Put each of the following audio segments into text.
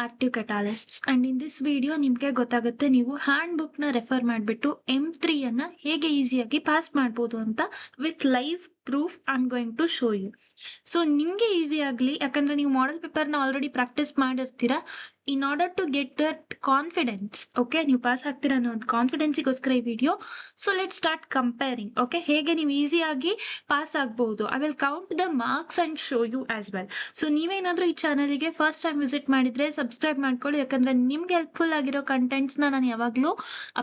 Active catalysts and in this video ನಿಮಗೆ ಗೊತ್ತಾಗುತ್ತೆ ನೀವು ಹ್ಯಾಂಡ್ ಬುಕ್ ನ ರೆಫರ್ ಮಾಡಿಬಿಟ್ಟು M3 ಅನ್ನ ಹೇಗೆ ಈಸಿಯಾಗಿ ಪಾಸ್ ಮಾಡ್ಬೋದು ಅಂತ with live proof I am going to show you. So ನಿಮಗೆ ಈಸಿ ಆಗಲಿ, ಯಾಕಂದ್ರೆ ನೀವು ಮಾಡೆಲ್ ಪೇಪರ್ನ ಆಲ್ರೆಡಿ ಪ್ರಾಕ್ಟೀಸ್ ಮಾಡಿರ್ತೀರಾ. In order to get that confidence, okay, ನೀವು ಪಾಸ್ ಆಗ್ತೀರಾ ಅನ್ನೋ ಒಂದು ಕಾನ್ಫಿಡೆನ್ಸಿಗೋಸ್ಕರ ಈ video. So let start comparing. Okay, ಹೇಗೆ ನೀವು ಈಸಿಯಾಗಿ ಪಾಸ್ ಆಗ್ಬಹುದು. I will count the marks and show you as well. So ನೀವೇನಾದ್ರೂ ಈ ಚಾನಲ್ಗೆ ಫಸ್ಟ್ ಟೈಮ್ ವಿಸಿಟ್ ಮಾಡಿದ್ರೆ ಸಬ್ಸ್ಕ್ರೈಬ್ ಮಾಡ್ಕೊಳ್ಳಿ, ಯಾಕಂದ್ರೆ ನಿಮ್ಗೆ ಹೆಲ್ಪ್ಫುಲ್ ಆಗಿರೋ ಕಂಟೆಂಟ್ಸ್ನ ನಾನು ಯಾವಾಗಲೂ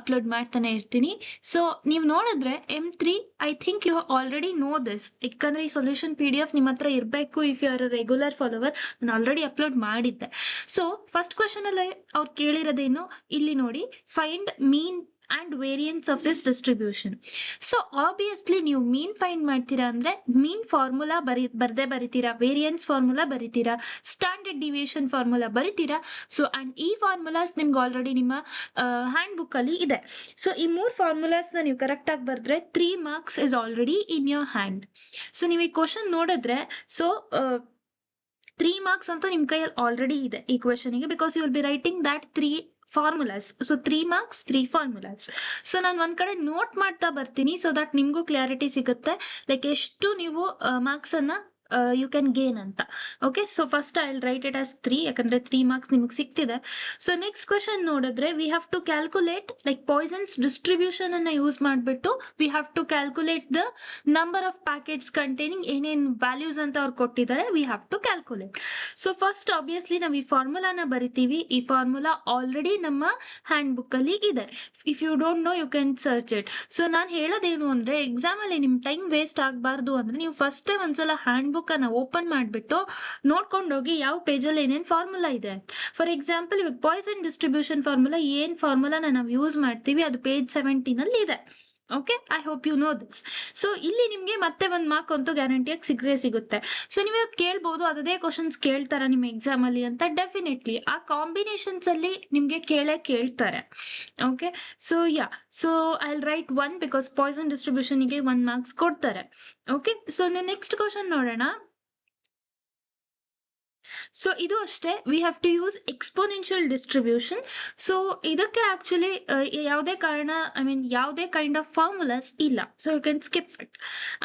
ಅಪ್ಲೋಡ್ ಮಾಡ್ತಾನೆ ಇರ್ತೀನಿ. ಸೊ ನೀವು ನೋಡಿದ್ರೆ M3, I think you already know this, ಯಾಕಂದ್ರೆ ಈ ಸೊಲ್ಯೂಷನ್ PDF ನಿಮ್ಮ ಹತ್ರ ಇರಬೇಕು. If you are a regular follower, ನಾನು ಆಲ್ರೆಡಿ ಅಪ್ಲೋಡ್ ಮಾಡಿದ್ದೆ. ಸೊ ಫಸ್ಟ್ ಕ್ವಶನ್ ಅಲ್ಲಿ ಅವ್ರು ಕೇಳಿರೋದೇನು ಇಲ್ಲಿ ನೋಡಿ, find mean and variance of this distribution. So obviously ನೀವು ಮೀನ್ ಫೈಂಡ್ ಮಾಡ್ತೀರಾ ಅಂದ್ರೆ ಮೀನ್ ಫಾರ್ಮುಲಾ ಬರ್ದೇ ಬರಿತೀರಾ, ವೇರಿಯನ್ಸ್ ಫಾರ್ಮುಲಾ ಬರಿತೀರಾ, ಸ್ಟ್ಯಾಂಡರ್ಡ್ ಡಿವಿಯೇಷನ್ ಫಾರ್ಮುಲಾ ಬರಿತೀರಾ. ಸೊ ಅಂಡ್ ಈ ಫಾರ್ಮುಲಾಸ್ ನಿಮ್ಗೆ ಆಲ್ರೆಡಿ ನಿಮ್ಮ ಹ್ಯಾಂಡ್ ಬುಕ್ ಅಲ್ಲಿ ಇದೆ. ಸೊ ಈ 3 ಫಾರ್ಮುಲಾಸ್ನ ನೀವು ಕರೆಕ್ಟ್ ಆಗಿ ಬರೆದ್ರೆ 3 marks is already in your hand. So ನೀವು ಈ ಕ್ವಶನ್ ನೋಡಿದ್ರೆ, ಸೊ 3 ಮಾರ್ಕ್ಸ್ ಅಂತೂ ನಿಮ್ಮ ಕೈಯಲ್ಲಿ ಆಲ್ರೆಡಿ ಇದೆ ಈ ಕ್ವೆಶನ್ಗೆ, because you will be writing that 3 formulas. So 3 marks 3 formulas. So ನಾನು ಒಂದ್ ಕಡೆ ನೋಟ್ ಮಾಡ್ತಾ ಬರ್ತೀನಿ, ಸೊ ದಟ್ ನಿಮ್ಗೂ ಕ್ಲಾರಿಟಿ ಸಿಗುತ್ತೆ, ಲೈಕ್ ಎಷ್ಟು ನೀವು ಮಾರ್ಕ್ಸ್ ಅನ್ನ ಯು ಕ್ಯಾನ್ ಗೇನ್ ಅಂತ. Okay, so first I will write it as 3, ಯಾಕಂದ್ರೆ 3 ಮಾರ್ಕ್ಸ್ ನಿಮಗೆ ಸಿಗ್ತಿದೆ. ಸೊ ನೆಕ್ಸ್ಟ್ ಕ್ವೆಶನ್ ನೋಡಿದ್ರೆ, we have to calculate like Poisson's distribution ಅನ್ನ ಯೂಸ್ ಮಾಡಿಬಿಟ್ಟು we have to calculate the number of packets containing ಏನೇನು values ಅಂತ ಅವ್ರು ಕೊಟ್ಟಿದ್ದಾರೆ, we have to calculate. So first obviously ನಾವು ಈ ಫಾರ್ಮುಲಾನ ಬರಿತೀವಿ. ಈ ಫಾರ್ಮುಲಾ ಆಲ್ರೆಡಿ ನಮ್ಮ ಹ್ಯಾಂಡ್ ಬುಕ್ ಅಲ್ಲಿ ಇದೆ. If you don't know you can search it. So ನಾನು ಹೇಳೋದೇನು ಅಂದ್ರೆ, ಎಕ್ಸಾಮ್ ಅಲ್ಲಿ ನಿಮ್ ಟೈಮ್ ವೇಸ್ಟ್ ಆಗಬಾರ್ದು ಅಂದ್ರೆ ನೀವು ಫಸ್ಟ್ ಒಂದ್ಸಲ ಹ್ಯಾಂಡ್ ಬುಕ್ ಅನ್ನ ಓಪನ್ ಮಾಡಿಬಿಟ್ಟು ನೋಡ್ಕೊಂಡೋಗಿ ಯಾವ ಪೇಜಲ್ಲಿ ಏನೇನು ಫಾರ್ಮುಲಾ ಇದೆ. ಫಾರ್ ಎಕ್ಸಾಂಪಲ್, ಇವಾಗ ಪಾಯ್ಸನ್ ಡಿಸ್ಟ್ರಿಬ್ಯೂಷನ್ ಫಾರ್ಮುಲಾ ಏನ್ ಫಾರ್ಮುಲಾನ ನಾವು ಯೂಸ್ ಮಾಡ್ತೀವಿ ಅದು ಪೇಜ್ 17 ಅಲ್ಲಿ ಇದೆ. Okay, I hope you know this. So ಇಲ್ಲಿ ನಿಮ್ಗೆ ಮತ್ತೆ ಒಂದು ಮಾರ್ಕ್ ಅಂತೂ ಗ್ಯಾರಂಟಿಯಾಗಿ ಸಿಗುತ್ತೆ. ಸೊ ನೀವು ಕೇಳ್ಬೋದು, ಅದೇ ಕ್ವಶನ್ಸ್ ಕೇಳ್ತಾರ ನಿಮ್ಮ ಎಕ್ಸಾಮ್ ಅಲ್ಲಿ ಅಂತ. ಡೆಫಿನೆಟ್ಲಿ ಆ ಕಾಂಬಿನೇಷನ್ಸ್ ಅಲ್ಲಿ ನಿಮ್ಗೆ ಕೇಳ್ತಾರೆ. Okay, so yeah, so I will write 1 because Poisson ಡಿಸ್ಟ್ರಿಬ್ಯೂಷನ್ಗೆ 1 ಮಾರ್ಕ್ಸ್ ಕೊಡ್ತಾರೆ. ಓಕೆ, ಸೊ ನೆಕ್ಸ್ಟ್ ಕ್ವಶನ್ ನೋಡೋಣ. ಸೊ ಇದು ಅಷ್ಟೇ, we have to use exponential distribution. So ಇದಕ್ಕೆ ಆಕ್ಚುಲಿ ಯಾವುದೇ ಕಾರಣ, ಐ ಮೀನ್ ಯಾವುದೇ ಕೈಂಡ್ ಆಫ್ ಫಾರ್ಮುಲಾಸ್ ಇಲ್ಲ. So you can skip it.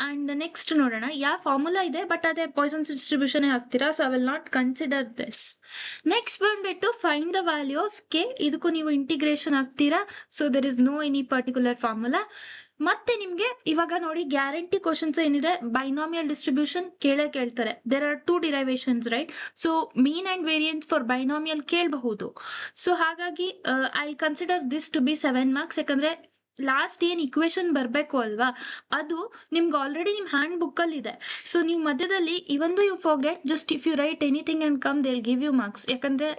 And next ನೋಡೋಣ, ಯಾವ ಫಾರ್ಮುಲಾ ಇದೆ ಬಟ್ ಅದೇ ಪಾಯ್ಸನ್ಸ್ ಡಿಸ್ಟ್ರಿಬ್ಯೂಷನ್ ಹಾಕ್ತೀರಾ. So I will not consider this. Next ಬಂದ್ಬಿಟ್ಟು find the value of K. ಇದಕ್ಕೂ ನೀವು ಇಂಟಿಗ್ರೇಷನ್ ಹಾಕ್ತೀರಾ. So there is no any particular formula. ಮತ್ತೆ ನಿಮ್ಗೆ ಇವಾಗ ನೋಡಿ, ಗ್ಯಾರಂಟಿ ಕ್ವಶನ್ಸ್ ಏನಿದೆ, ಬೈನಾಮಿಯಲ್ ಡಿಸ್ಟ್ರಿಬ್ಯೂಷನ್ ಕೇಳ್ತಾರೆ. There are 2 derivations, right? So mean and variance for binomial ಕೇಳಬಹುದು. ಸೊ ಹಾಗಾಗಿ I consider this to be 7 marks, ಯಾಕಂದ್ರೆ ಲಾಸ್ಟ್ ಏನ್ ಇಕ್ವೇಶನ್ ಬರಬೇಕು ಅಲ್ವಾ, ಅದು ನಿಮ್ಗೆ ಆಲ್ರೆಡಿ ನಿಮ್ ಹ್ಯಾಂಡ್ ಬುಕ್ ಅಲ್ಲಿ ಇದೆ. ಸೊ ನೀವು ಮಧ್ಯದಲ್ಲಿ even you forget, just if you write anything and come they will give you marks, ಯಾಕಂದ್ರೆ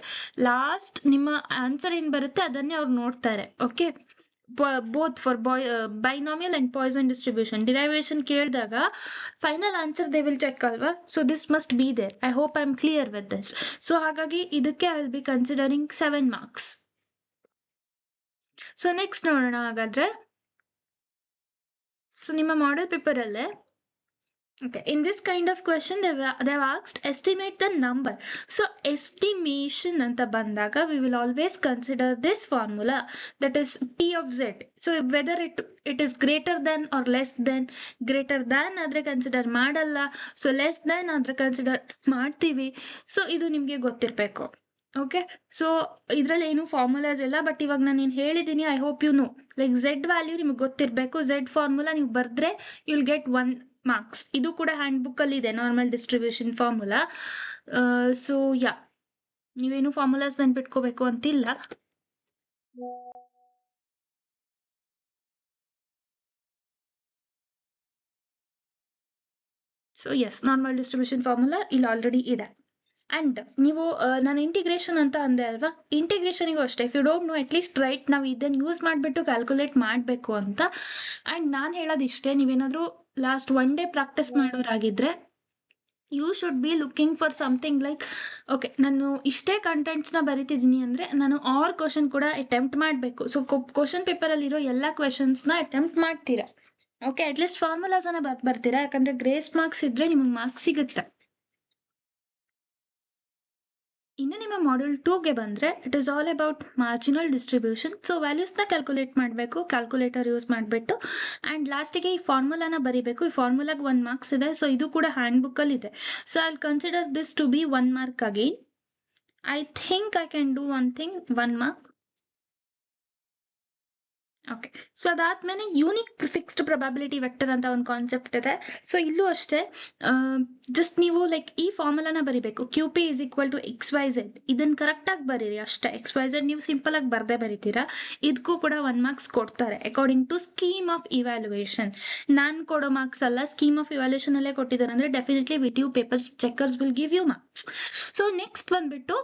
ಲಾಸ್ಟ್ ನಿಮ್ಮ ಆನ್ಸರ್ ಏನ್ ಬರುತ್ತೆ ಅದನ್ನೇ ಅವ್ರು ನೋಡ್ತಾರೆ. Okay, both for binomial and Poisson distribution derivation ಕೇಳಿದಾಗ final answer they will check ಅಲ್ವಾ. So this must be there. I hope I'm clear with this. So ಹಾಗಾಗಿ ಇದಕ್ಕೆ I will be considering 7 marks. So next ನೋಡೋಣ ಹಾಗಾದ್ರೆ. So ನಿಮ್ಮ model paper ಅಲ್ಲೇ, okay, in this kind of question they've asked estimate the number. So estimation anta bandaga we will always consider this formula, that is P of Z. So whether it is greater than or less than. Greater than adre consider ಮಾಡಲ್ಲ, so less than adre consider ಮಾಡ್ತೀವಿ. So ಇದು ನಿಮ್ಗೆ ಗೊತ್ತಿರಬೇಕು. Okay, so ಇದ್ರಲ್ಲಿ ಏನು formulas ಇಲ್ಲ, but ಇವಾಗ ನಾನು ಏನು ಹೇಳಿದ್ದೀನಿ I hope you know. Like Z value ನಿಮ್ಗೆ ಗೊತ್ತಿರಬೇಕು. Z ಫಾರ್ಮುಲಾ ನೀವು ಬರೆದ್ರೆ ಯು ವಿಲ್ ಗೆಟ್ 1 ಮಾರ್ಕ್ಸ್. ಇದು ಕೂಡ ಹ್ಯಾಂಡ್ ಬುಕ್ ಅಲ್ಲಿ ಇದೆ, normal distribution formula. So yeah, ನೀವೇನು ಫಾರ್ಮುಲಾಸ್ ನೆನ್ಪಿಟ್ಕೋಬೇಕು ಅಂತಿಲ್ಲ. So yes, normal distribution formula ಇಲ್ಲಿ ಆಲ್ರೆಡಿ ಇದೆ. ಅಂಡ್ ನೀವು ನಾನು ಇಂಟಿಗ್ರೇಷನ್ ಅಂತ ಅಂದೆ ಅಲ್ವಾ, ಇಂಟಿಗ್ರೇಷನಿಗೂ ಅಷ್ಟೇ, if you don't know at least right ನಾವು ಇದನ್ನು ಯೂಸ್ ಮಾಡಿಬಿಟ್ಟು ಕ್ಯಾಲ್ಕುಲೇಟ್ ಮಾಡಬೇಕು ಅಂತ. ಅಂಡ್ ನಾನು ಹೇಳೋದಿಷ್ಟೇ, ನೀವೇನಾದರೂ ಲಾಸ್ಟ್ 1 ಡೇ ಪ್ರಾಕ್ಟೀಸ್ ಮಾಡೋರಾಗಿದ್ರೆ you should be looking for something like, okay ನಾನು ಇಷ್ಟೇ ಕಂಟೆಂಟ್ಸ್ನ ಬರಿತಿದ್ದೀನಿ ಅಂದರೆ ನಾನು ಆರ್ ಕ್ವಶನ್ ಕೂಡ ಅಟೆಂಪ್ಟ್ ಮಾಡಬೇಕು. ಸೊ ಕ್ವಶನ್ ಪೇಪರಲ್ಲಿರೋ ಎಲ್ಲ ಕ್ವೆಶನ್ಸ್ನ ಅಟೆಂಪ್ಟ್ ಮಾಡ್ತೀರಾ. ಓಕೆ, ಅಟ್ಲೀಸ್ಟ್ ಫಾರ್ಮುಲಾಸನ್ನ ಬರ್ತೀರಾ, ಯಾಕಂದರೆ ಗ್ರೇಸ್ ಮಾರ್ಕ್ಸ್ ಇದ್ದರೆ ನಿಮಗೆ ಮಾರ್ಕ್ಸ್ ಸಿಗುತ್ತೆ. ಇನ್ನು ನಿಮ್ಮ ಮಾಡ್ಯೂಲ್ 2ಗೆ ಬಂದರೆ it is all about marginal distribution. So ವ್ಯಾಲ್ಯೂಸ್ನ ಕ್ಯಾಲ್ಕುಲೇಟ್ ಮಾಡಬೇಕು, ಕ್ಯಾಲ್ಕುಲೇಟರ್ ಯೂಸ್ ಮಾಡಿಬಿಟ್ಟು, ಆ್ಯಂಡ್ ಲಾಸ್ಟಿಗೆ ಈ ಫಾರ್ಮುಲಾನ ಬರೀಬೇಕು. ಈ ಫಾರ್ಮುಲಾಗೆ 1 ಮಾರ್ಕ್ಸ್ ಇದೆ, ಸೊ ಇದು ಕೂಡ ಹ್ಯಾಂಡ್ ಬುಕ್ಕಲ್ಲಿ ಇದೆ. So I will consider this to be 1 mark again. I think I can do one thing, 1 mark. Okay, so ಅದಾದ್ಮೇಲೆ ಯೂನಿಕ್ ಫಿಕ್ಸ್ಡ್ ಪ್ರೊಬಬಿಲಿಟಿ ವೆಕ್ಟರ್ ಅಂತ ಒಂದು ಕಾನ್ಸೆಪ್ಟ್ ಇದೆ. ಸೊ ಇಲ್ಲೂ ಅಷ್ಟೇ, ಜಸ್ಟ್ ನೀವು ಲೈಕ್ ಈ ಫಾರ್ಮುಲಾನ ಬರೀಬೇಕು, Q P is equal to X Y Z. ಇದನ್ನು ಕರೆಕ್ಟಾಗಿ ಬರೀರಿ ಅಷ್ಟೇ. ಎಕ್ಸ್ ವೈ ಝೆಡ್ ನೀವು ಸಿಂಪಲ್ ಆಗಿ ಬರದೇ ಬರೀತೀರಾ, ಇದಕ್ಕೂ ಕೂಡ 1 ಮಾರ್ಕ್ಸ್ ಕೊಡ್ತಾರೆ according to scheme of evaluation. ನಾನು ಕೊಡೋ ಮಾರ್ಕ್ಸ್ ಅಲ್ಲ, ಸ್ಕೀಮ್ ಆಫ್ ಇವ್ಯಾಲ್ಯೂಯೇಷನ್ ಅಲ್ಲೇ ಕೊಟ್ಟಿದ್ದಾರೆ ಅಂದರೆ definitely with you papers checkers will give you marks. So next ಬಂದ್ಬಿಟ್ಟು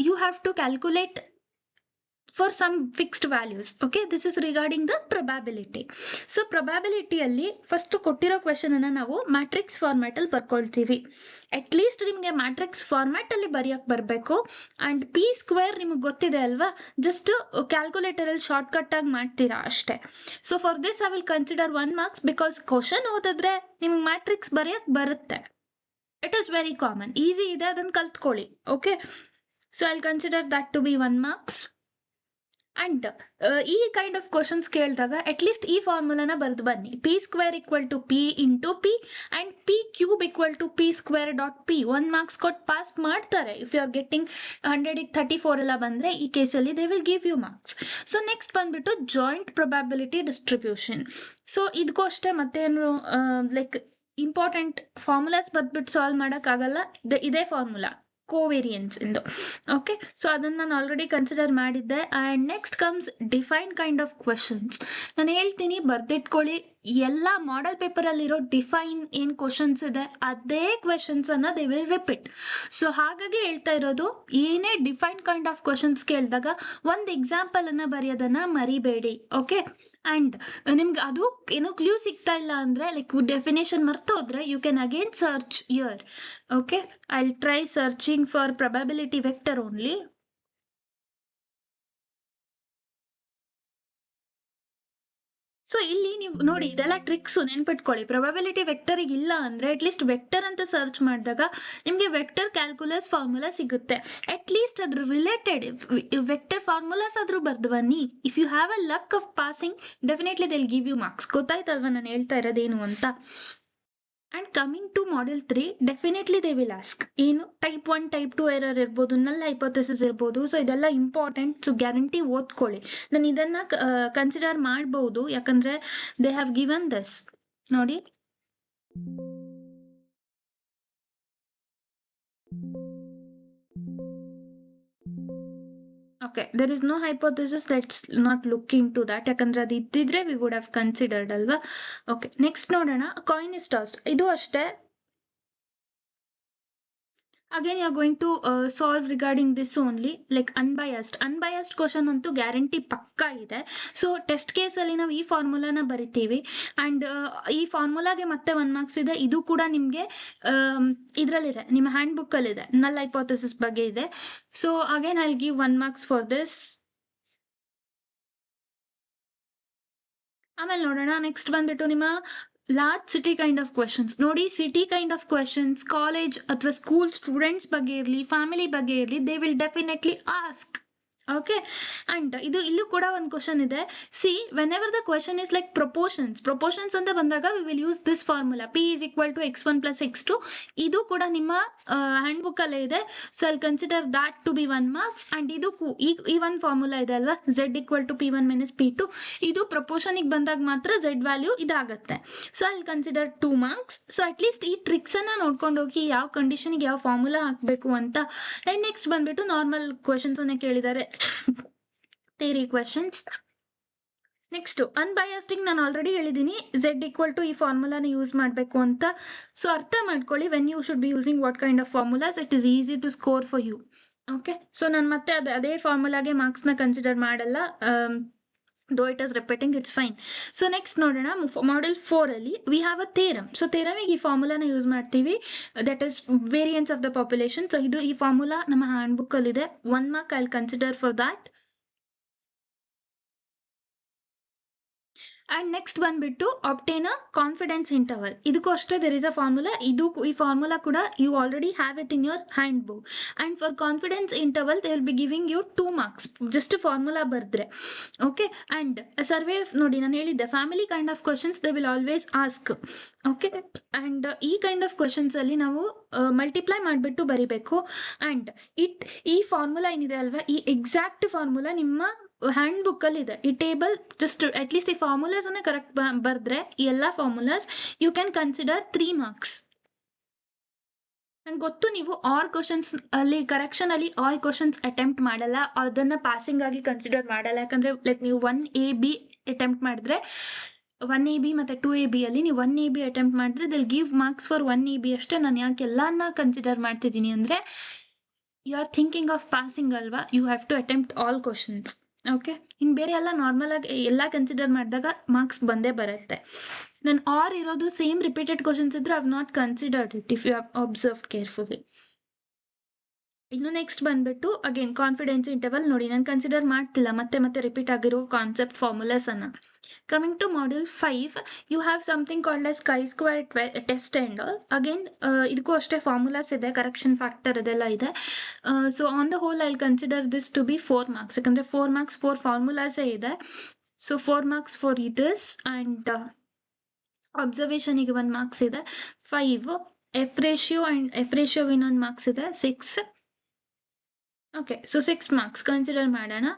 you have to calculate for some fixed values. Okay, this is regarding the probability. So probability ಅಲ್ಲಿ first ಕೊಟ್ಟಿರೋ question ಅನ್ನ ನಾವು matrix format ಅಲ್ಲಿ ಬರ್ಕೊಳ್ತೀವಿ. At least matrix format ಅಲ್ಲಿ ಬರೆಯಕ್ಕೆ ಬರಬೇಕು. ಅಂಡ್ ಪಿ ಸ್ಕ್ವೇರ್ ನಿಮಗೆ ಗೊತ್ತಿದೆ ಅಲ್ವಾ, ಜಸ್ಟ್ ಕ್ಯಾಲ್ಕುಲೇಟರ್ ಅಲ್ಲಿ ಶಾರ್ಟ್ ಕಟ್ ಆಗಿ ಮಾಡ್ತೀರಾ ಅಷ್ಟೇ. So for this I will consider 1 marks, because question ಓದಿದ್ರೆ ನಿಮಗೆ ಮ್ಯಾಟ್ರಿಕ್ಸ್ ಬರೆಯಕ್ಕೆ ಬರುತ್ತೆ. It is very common, easy ಇದೆ, ಅದನ್ನು ಕಲ್ತ್ಕೊಳ್ಳಿ. Okay, so I will consider that to be 1 marks. And ಈ ಕೈಂಡ್ ಆಫ್ ಕ್ವಶನ್ಸ್ ಕೇಳಿದಾಗ ಅಟ್ಲೀಸ್ಟ್ ಈ ಫಾರ್ಮುಲಾನ ಬರೆದು ಬನ್ನಿ. P square equal to P into P and P cube equal to P square dot P. 1 marks ಕೊಟ್ಟು pass ಮಾಡ್ತಾರೆ. If you are getting 100ಗೆ 34 ಎಲ್ಲ ಬಂದರೆ ಈ ಕೇಸಲ್ಲಿ they will give you marks. So next ಬಂದ್ಬಿಟ್ಟು ಜಾಯಿಂಟ್ ಪ್ರೊಬ್ಯಾಬಿಲಿಟಿ ಡಿಸ್ಟ್ರಿಬ್ಯೂಷನ್. ಸೊ ಇದಕ್ಕೂ ಅಷ್ಟೇ ಮತ್ತೇನು ಲೈಕ್ ಇಂಪಾರ್ಟೆಂಟ್ ಫಾರ್ಮುಲಾಸ್ ಬದ್ಬಿಟ್ಟು ಸಾಲ್ವ್ ಮಾಡೋಕ್ಕಾಗಲ್ಲ. ಇದೇ ಫಾರ್ಮುಲಾ ಕೋವೇರಿಯನ್ಸ್ ಇಂದು. ಓಕೆ, ಸೊ ಅದನ್ನು ನಾನು ಆಲ್ರೆಡಿ ಕನ್ಸಿಡರ್ ಮಾಡಿದ್ದೆ. And next comes define kind of questions. ನಾನು ಹೇಳ್ತೀನಿ, ಬರ್ದಿಟ್ಕೊಳ್ಳಿ. ಎಲ್ಲ ಮಾಡೆಲ್ ಪೇಪರಲ್ಲಿರೋ ಡಿಫೈನ್ ಏನು ಕ್ವಶನ್ಸ್ ಇದೆ ಅದೇ ಕ್ವೆಶನ್ಸನ್ನು ದೇ ವಿಲ್ ರಿಪೀಟ್. ಸೊ ಹಾಗಾಗಿ ಹೇಳ್ತಾ ಇರೋದು, ಏನೇ ಡಿಫೈನ್ ಕೈಂಡ್ ಆಫ್ ಕ್ವಶನ್ಸ್ ಕೇಳಿದಾಗ ಒಂದು ಎಕ್ಸಾಂಪಲನ್ನು ಬರೆಯೋದನ್ನು ಮರಿಬೇಡಿ. ಓಕೆ, ಆ್ಯಂಡ್ ನಿಮ್ಗೆ ಅದು ಏನೋ ಕ್ಲೂ ಸಿಗ್ತಾ ಇಲ್ಲ ಅಂದರೆ, ಲೈಕ್ ಡೆಫಿನೇಷನ್ ಮರ್ತೋದ್ರೆ, you can again search here. Okay, I will try searching for probability vector only. So ಇಲ್ಲಿ ನೀವು ನೋಡಿ, ಇದೆಲ್ಲ ಟ್ರಿಕ್ಸು ನೆನ್ಪಿಟ್ಕೊಳ್ಳಿ. ಪ್ರೊಬಬಿಲಿಟಿ ವೆಕ್ಟರಿಗೆ ಇಲ್ಲ ಅಂದರೆ ಅಟ್ಲೀಸ್ಟ್ ವೆಕ್ಟರ್ ಅಂತ ಸರ್ಚ್ ಮಾಡಿದಾಗ ನಿಮಗೆ ವೆಕ್ಟರ್ ಕ್ಯಾಲ್ಕುಲಸ್ ಫಾರ್ಮುಲಾ ಸಿಗುತ್ತೆ. ಅಟ್ಲೀಸ್ಟ್ ಅದ್ರ ರಿಲೇಟೆಡ್ ವೆಕ್ಟರ್ ಫಾರ್ಮುಲಾಸ್ ಆದರೂ ಬರ್ದು ಬನ್ನಿ. If you have a luck of passing, definitely they will give you marks. ಗೊತ್ತಾಯ್ತಲ್ವ ನಾನು ಹೇಳ್ತಾ ಇರೋದೇನು ಅಂತ. And coming to module 3, definitely they will ask ಏನು ಟೈಪ್ 1 ಟೈಪ್ 2 ಎರರ್ ಇರ್ಬೋದು, ನಲ್ ಹೈಪೋಥೆಸಿಸ್ ಇರ್ಬೋದು. ಸೊ ಇದೆಲ್ಲ ಇಂಪಾರ್ಟೆಂಟ್. ಸೊ ಗ್ಯಾರಂಟಿ ಓದ್ಕೊಳ್ಳಿ. ನಾನು ಇದನ್ನು ಕನ್ಸಿಡರ್ ಮಾಡ್ಬೋದು, ಯಾಕಂದರೆ ದೇ ಹ್ಯಾವ್ ಗಿವನ್ ದಿಸ್. ನೋಡಿ, okay, there is no hypothesis, let's not look into that. ಯಾಕಂದರೆ ಅದು ಇದ್ದಿದ್ರೆ ವಿ ವುಡ್ ಹ್ಯಾವ್ ಕನ್ಸಿಡರ್ಡ್ ಅಲ್ವಾ. ಓಕೆ, ನೆಕ್ಸ್ಟ್ ನೋಡೋಣ. Coin is tossed. ಇದು ಅಷ್ಟೇ. Again you are going to solve regarding this only, like unbiased question ಅಂತೂ guarantee ಪಕ್ಕಾ ಇದೆ. ಸೊ ಟೆಸ್ಟ್ ಕೇಸಲ್ಲಿ ನಾವು ಈ ಫಾರ್ಮುಲಾನ ಬರಿತೀವಿ. ಆ್ಯಂಡ್ ಈ ಫಾರ್ಮುಲಾಗೆ ಮತ್ತೆ 1 ಮಾರ್ಕ್ಸ್ ಇದೆ. ಇದು ಕೂಡ ನಿಮಗೆ ಇದರಲ್ಲಿದೆ, ನಿಮ್ಮ ಹ್ಯಾಂಡ್ ಬುಕ್ಕಲ್ಲಿದೆ, ನಲ್ ಹೈಪೋಥೆಸಿಸ್ ಬಗ್ಗೆ ಇದೆ. So again I will give 1 marks for this. ಆಮೇಲೆ ನೋಡೋಣ. ನೆಕ್ಸ್ಟ್ ಬಂದ್ಬಿಟ್ಟು ನಿಮ್ಮ large city kind of questions. ನೋಡಿ, city kind of questions college ಅಥವಾ ಸ್ಕೂಲ್ ಸ್ಟೂಡೆಂಟ್ಸ್ ಬಗ್ಗೆ ಇರಲಿ, ಫ್ಯಾಮಿಲಿ ಬಗ್ಗೆ ಇರಲಿ, they will definitely ask. Okay, and ಇಲ್ಲೂ ಕೂಡ ಒಂದು ಕ್ವಶನ್ ಇದೆ. See, whenever the question is like proportions ಅಂತ ಬಂದಾಗ we will use this formula, P is equal to x1 + x2. ಇದು ಕೂಡ ನಿಮ್ಮ ಹ್ಯಾಂಡ್ ಬುಕ್ಕಲ್ಲೇ ಇದೆ. So I consider that to be 1 marks. And ಇದು ಈ ಒಂದು ಫಾರ್ಮುಲಾ ಇದೆ ಅಲ್ವಾ, z equal to p1 - p2. ಇದು ಪ್ರಪೋರ್ಷನಿಗೆ ಬಂದಾಗ ಮಾತ್ರ z ವ್ಯಾಲ್ಯೂ ಇದಾಗುತ್ತೆ. So I consider 2 marks. So at least ಈ ಟ್ರಿಕ್ಸನ್ನು ನೋಡ್ಕೊಂಡು ಹೋಗಿ ಯಾವ ಕಂಡೀಷನ್ಗೆ ಯಾವ ಫಾರ್ಮುಲಾ ಹಾಕಬೇಕು ಅಂತ. ಆ್ಯಂಡ್ ನೆಕ್ಸ್ಟ್ ಬಂದ್ಬಿಟ್ಟು ನಾರ್ಮಲ್ ಕ್ವೆಶನ್ಸನ್ನೇ ಕೇಳಿದ್ದಾರೆ, ಥಿಯರಿ ಕ್ವೆಶನ್ಸ್. ನೆಕ್ಸ್ಟು ಅನ್ಬಯಾಸ್ಡಿಂಗ್ ನಾನು ಆಲ್ರೆಡಿ ಹೇಳಿದ್ದೀನಿ, z ಈಕ್ವಲ್ ಟು ಈ ಫಾರ್ಮುಲಾನ ಯೂಸ್ ಮಾಡಬೇಕು ಅಂತ. ಸೊ ಅರ್ಥ ಮಾಡ್ಕೊಳ್ಳಿ, when you should be using what kind of formulas, it is easy to score for you. Okay, so ನಾನು ಮತ್ತೆ ಅದೇ ಫಾರ್ಮುಲಾಗೆ ಮಾರ್ಕ್ಸ್ನ ಕನ್ಸಿಡರ್ ಮಾಡಲ್ಲ. though it is repeating, it's fine. So next ನೋಡೋಣ. Model 4 ಅಲ್ಲಿ we have a theorem. So theoremiಗೆ ಈ ಫಾರ್ಮುಲಾನ use ಮಾಡ್ತೀವಿ, that is variance of the population. So ಇದು ಈ ಫಾರ್ಮುಲಾ ನಮ್ಮ ಹ್ಯಾಂಡ್ ಬುಕ್ ಅಲ್ಲಿ ಇದೆ. 1 mark I'll consider for that. And next ಬಂದ್ಬಿಟ್ಟು ಆಬ್ಟೇನ್ ಅ ಕಾನ್ಫಿಡೆನ್ಸ್ ಇಂಟರ್ವಲ್. ಇದಕ್ಕೂ ಅಷ್ಟೇ ದೇರ್ ಇಸ್ ಅ ಫಾರ್ಮುಲಾ. ಈ ಫಾರ್ಮುಲಾ ಕೂಡ you already have it in your hand book. And for confidence interval they will be giving you 2 marks just formula ಬರೆದ್ರೆ. Okay, and survey ನೋಡಿ ನಾನು ಹೇಳಿದ್ದೆ family kind of questions they will always ask. Okay, and ಈ kind of questions ಅಲ್ಲಿ ನಾವು multiply ಮಾಡಿಬಿಟ್ಟು ಬರಿಬೇಕು. And ಈ ಫಾರ್ಮುಲಾ ಏನಿದೆ ಅಲ್ವಾ, ಈ ಎಕ್ಸಾಕ್ಟ್ ಫಾರ್ಮುಲಾ ನಿಮ್ಮ ಹ್ಯಾಂಡ್ ಬುಕ್ ಅಲ್ಲಿ ಇದೆ. ಈ ಟೇಬಲ್ ಜಸ್ಟ್ ಅಟ್ಲೀಸ್ಟ್ ಈ ಫಾರ್ಮುಲಾಸ್ ಅನ್ನ ಕರೆಕ್ಟ್ ಬರೆದ್ರೆ ಈ ಎಲ್ಲ formulas you can consider 3 marks. ನಂಗೆ ಗೊತ್ತು ನೀವು ಆಲ್ ಕ್ವಶನ್ಸ್ ಅಲ್ಲಿ ಕರೆಕ್ಷನ್ ಅಲ್ಲಿ ಆಲ್ ಕ್ವಶನ್ಸ್ ಅಟೆಂಪ್ಟ್ ಮಾಡಲ್ಲ, ಅದನ್ನ ಪಾಸಿಂಗ್ ಆಗಿ ಕನ್ಸಿಡರ್ ಮಾಡಲ್ಲ. ಯಾಕಂದ್ರೆ ಲೈಕ್ ನೀವು 1AB ಅಟೆಂಪ್ಟ್ ಮಾಡಿದ್ರೆ 1AB ಮತ್ತೆ 2AB ಅಲ್ಲಿ ನೀವು 1AB ಅಟೆಂಪ್ಟ್ ಮಾಡಿದ್ರೆ ದಿಲ್ ಗಿವ್ ಮಾರ್ಕ್ಸ್ ಫಾರ್ 1AB ಅಷ್ಟೇ. ನಾನು ಯಾಕೆ ಎಲ್ಲಾನ ಕನ್ಸಿಡರ್ ಮಾಡ್ತಿದ್ದೀನಿ ಅಂದ್ರೆ you are thinking of passing ಅಲ್ವಾ, you have to attempt all questions. Okay, ಇನ್ನು ಬೇರೆ ಎಲ್ಲ ನಾರ್ಮಲ್ ಆಗಿ ಎಲ್ಲ ಕನ್ಸಿಡರ್ ಮಾಡಿದಾಗ ಮಾರ್ಕ್ಸ್ ಬಂದೇ ಬರುತ್ತೆ. ನಾನು ಆರ್ ಇರೋದು ಸೇಮ್ ರಿಪೀಟೆಡ್ ಕ್ವಶನ್ಸ್ ಇದ್ರೆ I have not considered it if you have observed carefully. ಇನ್ನು ನೆಕ್ಸ್ಟ್ ಬಂದ್ಬಿಟ್ಟು ಅಗೇನ್ ಕಾನ್ಫಿಡೆನ್ಸ್ ಇಂಟರ್ವಲ್ ನೋಡಿ, ನಾನು ಕನ್ಸಿಡರ್ ಮಾಡ್ತಿಲ್ಲ ಮತ್ತೆ ಮತ್ತೆ ರಿಪೀಟ್ ಆಗಿರೋ ಕಾನ್ಸೆಪ್ಟ್ ಫಾರ್ಮುಲಾಸ್ ಅನ್ನ. Coming to module 5, you have something called as chi-square test and all. Again, ಇದಕ್ಕೂ ಅಷ್ಟೇ ಫಾರ್ಮುಲಾಸ್ ಇದೆ, ಕರೆಕ್ಷನ್ ಫ್ಯಾಕ್ಟರ್ ಇದೆಲ್ಲ ಇದೆ. So on the whole I consider this to be 4 marks. ಯಾಕಂದ್ರೆ 4 ಮಾರ್ಕ್ಸ್ 4 ಫಾರ್ಮುಲಾಸೇ ಇದೆ. So 4 marks for this. And ಅಬ್ಸರ್ವೇಷನಿಗೆ 1 marks ಇದೆ. 5 ಎಫ್ ರೇಷಿಯೋ ಅಂಡ್ ಎಫ್ ರೇಷಿಯೋಗೆ ಇನ್ನೊಂದು ಮಾರ್ಕ್ಸ್ ಇದೆ 6. ಓಕೆ, ಸೊ 6 ಮಾರ್ಕ್ಸ್ ಕನ್ಸಿಡರ್ ಮಾಡೋಣ.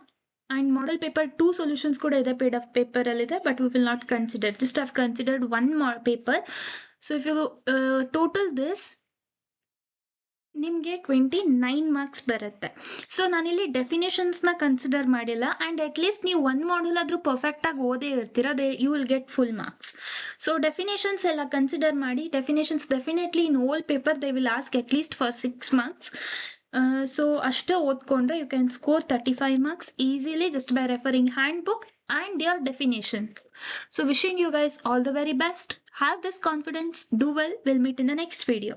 And model paper 2 solutions ಕೂಡ ಇದೆ, PDF paper ಅಲ್ಲಿ ಇದೆ, but we will not consider. Just have considered one more paper. So if you total this, ನಿಮಗೆ 29 marks ಬರುತ್ತೆ. ಸೊ ನಾನಿಲ್ಲಿ ಡೆಫಿನೇಷನ್ಸ್ನ ಕನ್ಸಿಡರ್ ಮಾಡಿಲ್ಲ. ಆ್ಯಂಡ್ ಅಟ್ಲೀಸ್ಟ್ ನೀವು 1 ಮಾಡ್ಯೂಲ್ ಆದರೂ ಪರ್ಫೆಕ್ಟಾಗಿ ಓದೇ ಇರ್ತೀರ, you will get full marks. So definitions ಎಲ್ಲ ಕನ್ಸಿಡರ್ ಮಾಡಿ. Definitions definitely in all paper they will ask at least for 6 marks. So ಅಷ್ಟೇ ಓದ್ಕೊಂಡ್ರೆ you can score 35 marks easily just by referring handbook and your definitions. So wishing you guys all the very best. Have this confidence. Do well. We'll meet in the next video.